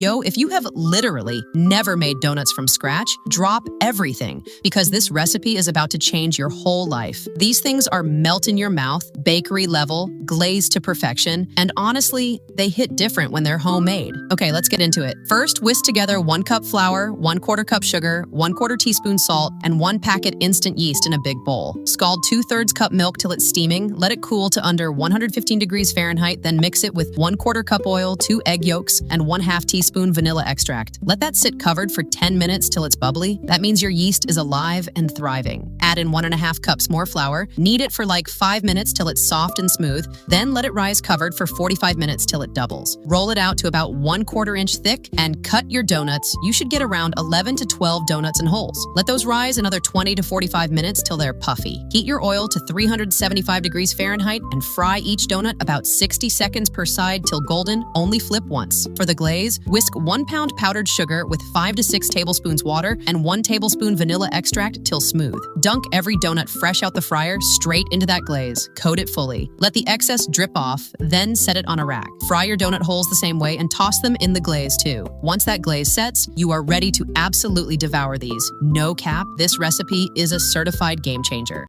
Yo, if you have literally never made donuts from scratch, drop everything because this recipe is about to change your whole life. These things are melt in your mouth, bakery level, glazed to perfection, and honestly, they hit different when they're homemade. Okay, let's get into it. First, whisk together 1 cup flour, 1/4 cup sugar, 1/4 teaspoon salt, and 1 packet instant yeast in a big bowl. Scald 2/3 cup milk till it's steaming, let it cool to under 115 degrees Fahrenheit, then mix it with 1/4 cup oil, 2 egg yolks, and 1/2 teaspoon vanilla extract. Let that sit covered for 10 minutes till it's bubbly. That means your yeast is alive and thriving. Add in 1.5 cups more flour. Knead it for like 5 minutes till it's soft and smooth. Then let it rise covered for 45 minutes till it doubles. Roll it out to about 1/4 inch thick and cut your donuts. You should get around 11 to 12 donuts in holes. Let those rise another 20 to 45 minutes till they're puffy. Heat your oil to 375 degrees Fahrenheit and fry each donut about 60 seconds per side till golden. Only flip once. For the glaze, whisk 1 pound powdered sugar with 5 to 6 tablespoons water and 1 tablespoon vanilla extract till smooth. Dunk every donut fresh out the fryer straight into that glaze. Coat it fully. Let the excess drip off, then set it on a rack. Fry your donut holes the same way and toss them in the glaze too. Once that glaze sets, you are ready to absolutely devour these. No cap, this recipe is a certified game changer.